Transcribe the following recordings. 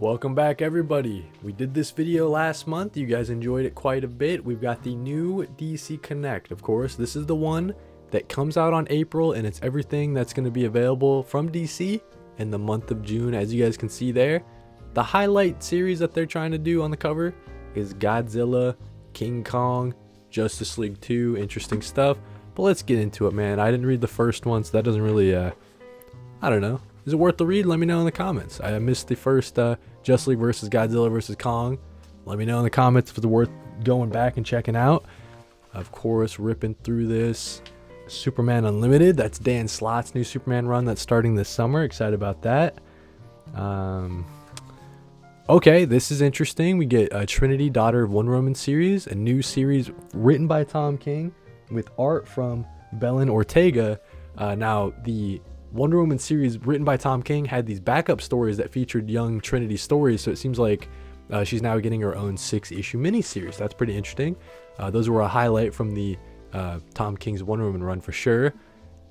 Welcome back, everybody. We did this video last month. You guys enjoyed it quite a bit. We've got the new DC Connect. Of course, this is the one that comes out on April, and it's everything that's going to be available from DC in the month of June. As you guys can see there, the highlight series that they're trying to do on the cover is Godzilla, King Kong, Justice League 2. Interesting stuff. But let's get into it, man. I didn't read the first one, so that doesn't really, I don't know. Is it worth the read? Let me know in the comments. I missed the first Justice League versus Godzilla versus Kong. Let me know in the comments if it's worth going back and checking out. Of course, ripping through this. Superman Unlimited. That's Dan Slott's new Superman run that's starting this summer. Excited about that. Okay, this is interesting. We get Trinity, Daughter of Wonder Woman series. A new series written by Tom King with art from Belen Ortega. Now, the Wonder Woman series written by Tom King had these backup stories that featured young Trinity stories, so it seems like she's now getting her own 6-issue miniseries. That's pretty interesting. Those were a highlight from the Tom King's Wonder Woman run for sure.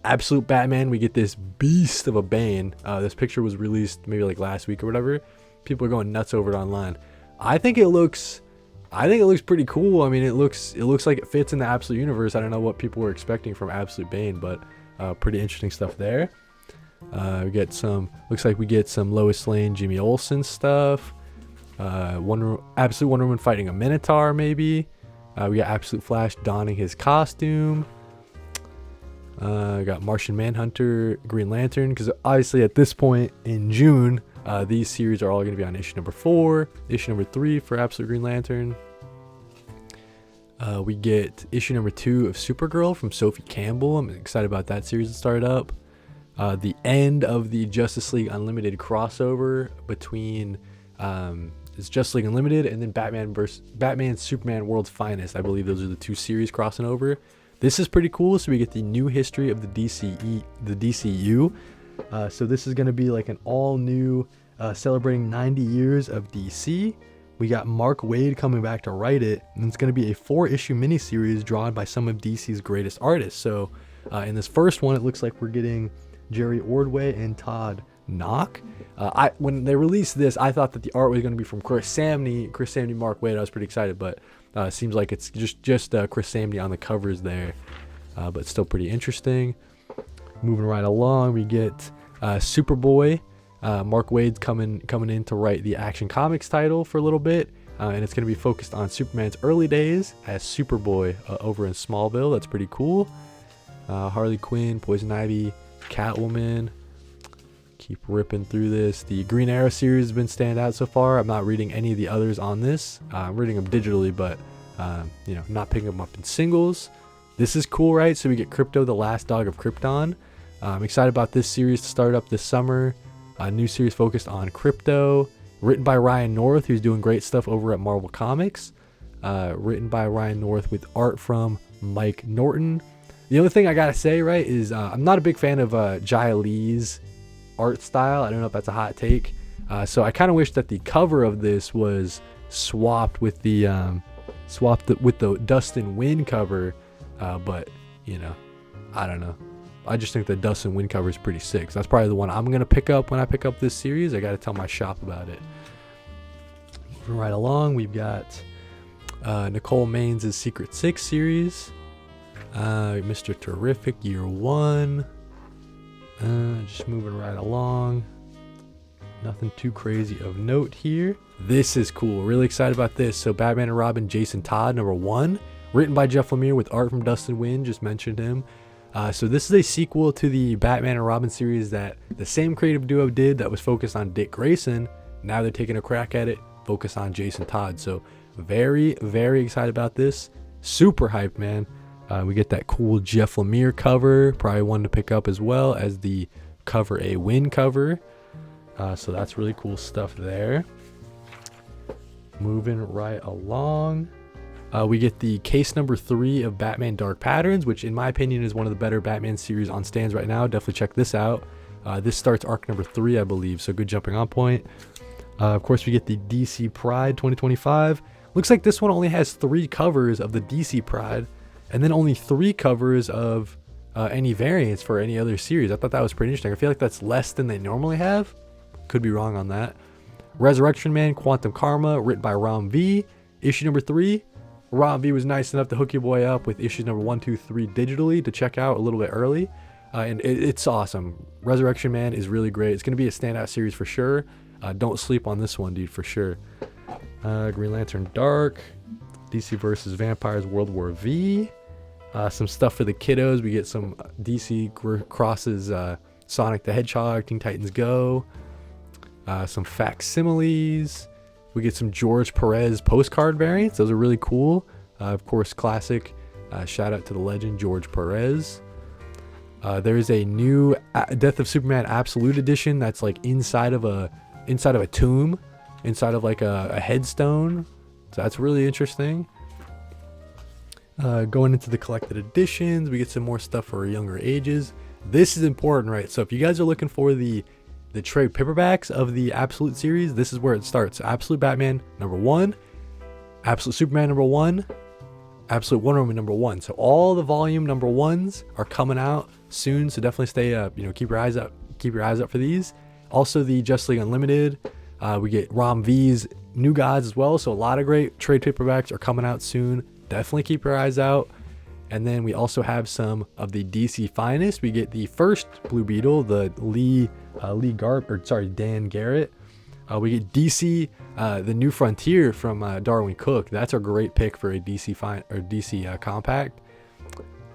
Absolute Batman, we get this beast of a Bane. This picture was released maybe like last week or whatever. People are going nuts over it online. I think it looks pretty cool. I mean, it looks like it fits in the Absolute universe. I don't know what people were expecting from Absolute Bane, but pretty interesting stuff there. We get some, looks like we get some Lois Lane, Jimmy Olsen stuff. Absolute Wonder Woman fighting a Minotaur, maybe. We got Absolute Flash donning his costume. We got Martian Manhunter, Green Lantern, because obviously at this point in June, these series are all going to be on issue number 4, issue number 3 for Absolute Green Lantern. We get issue number 2 of Supergirl from Sophie Campbell. I'm excited about that series to start up. The end of the Justice League Unlimited crossover between it's Justice League Unlimited and then Batman Superman World's Finest. I believe those are the two series crossing over. This is pretty cool. So we get the new history of the DCU. So this is going to be like an all new celebrating 90 years of DC. We got Mark Waid coming back to write it, and it's going to be a 4-issue miniseries drawn by some of DC's greatest artists. So in this first one, it looks like we're getting Jerry Ordway and Todd Knock. When they released this, I thought that the art was going to be from Chris Samney, Mark Waid. I was pretty excited, but it seems like it's just Chris Samney on the covers there, but still pretty interesting. Moving right along, we get Superboy. Mark Waid's coming in to write the Action Comics title for a little bit, and it's going to be focused on Superman's early days as Superboy over in Smallville. That's pretty cool. Harley Quinn, Poison Ivy, Catwoman. Keep ripping through this. The Green Arrow series has been standing out so far. I'm not reading any of the others on this. I'm reading them digitally, but not picking them up in singles. This is cool, right? So we get Krypto, the last dog of Krypton. I'm excited about this series to start up this summer. A new series focused on Krypto, written by Ryan North, who's doing great stuff over at Marvel Comics. Written by Ryan North with art from Mike Norton. The only thing I gotta say, right, is I'm not a big fan of Jai Lee's art style. I don't know if that's a hot take. So I kind of wish that the cover of this was swapped with the Dustin Win cover. But I don't know. I just think the Dustin Win cover is pretty sick. So that's probably the one I'm gonna pick up when I pick up this series. I gotta tell my shop about it. Moving right along, we've got Nicole Maines' Secret Six series. Mr. Terrific Year 1. Just moving right along. Nothing too crazy of note here. This is cool. Really excited about this. So Batman and Robin, Jason Todd, number 1. Written by Jeff Lemire with art from Dustin Win. Just mentioned him. So this is a sequel to the Batman and Robin series that the same creative duo did that was focused on Dick Grayson. Now they're taking a crack at it, focused on Jason Todd. So very, very excited about this. Super hyped, man. We get that cool Jeff Lemire cover. Probably one to pick up as well as the Cover A Win cover. So that's really cool stuff there. Moving right along. We get the case number 3 of Batman Dark Patterns, which in my opinion is one of the better Batman series on stands right now. Definitely check this out. This starts arc number 3, I believe, so good jumping on point. Of course, we get the DC Pride 2025. Looks like this one only has 3 covers of the DC Pride, and then only 3 covers of any variants for any other series. I thought that was pretty interesting. I feel like that's less than they normally have. Could be wrong on that. Resurrection Man, Quantum Karma, written by Ram V. Issue number 3. Ram V was nice enough to hook your boy up with issues number 1, 2, 3 digitally to check out a little bit early. And it's awesome. Resurrection Man is really great. It's going to be a standout series for sure. Don't sleep on this one, dude, for sure. Green Lantern Dark, DC versus Vampires World War V. Some stuff for the kiddos. We get some DC crosses Sonic the Hedgehog, Teen Titans Go. Some facsimiles. We get some George Perez postcard variants. Those are really cool. Of course, classic. Shout out to the legend George Perez. There is a new Death of Superman Absolute Edition that's like inside of a tomb, inside of like a headstone. So that's really interesting. Going into the collected editions, we get some more stuff for younger ages. This is important, right? So if you guys are looking for the trade paperbacks of the Absolute series, this is where it starts. Absolute Batman number 1, Absolute Superman number 1, Absolute Wonder Woman number 1. So all the volume number 1s are coming out soon. So definitely stay up. Keep your eyes up. Keep your eyes up for these. Also the Justice League Unlimited. We get Ram V's New Gods as well. So a lot of great trade paperbacks are coming out soon. Definitely keep your eyes out. And then we also have some of the DC Finest. We get the first Blue Beetle, the Dan Garrett. We get DC, the New Frontier from Darwin Cook. That's a great pick for a DC compact.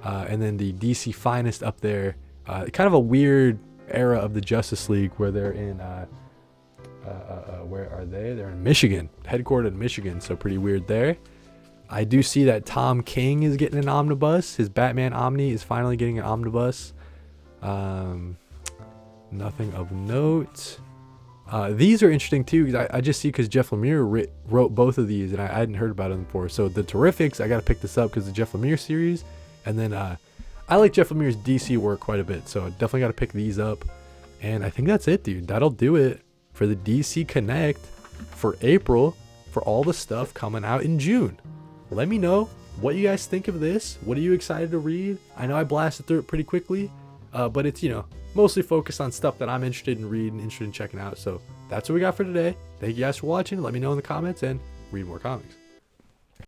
And then the DC Finest up there, kind of a weird era of the Justice League where they're in, where are they? They're in Michigan, headquartered in Michigan. So pretty weird there. I do see that Tom King is getting an omnibus. His Batman Omni is finally getting an omnibus. Nothing of note. These are interesting too, because I just see because Jeff Lemire wrote both of these, and I hadn't heard about them before. So the Terrifics, I got to pick this up because the Jeff Lemire series, and then I like Jeff Lemire's DC work quite a bit, so definitely got to pick these up. And I think that's it, dude. That'll do it for the DC Connect for April for all the stuff coming out in June. Let me know what you guys think of this. What are you excited to read? I know I blasted through it pretty quickly, but it's, mostly focused on stuff that I'm interested in reading, interested in checking out. So that's what we got for today. Thank you guys for watching. Let me know in the comments and read more comics.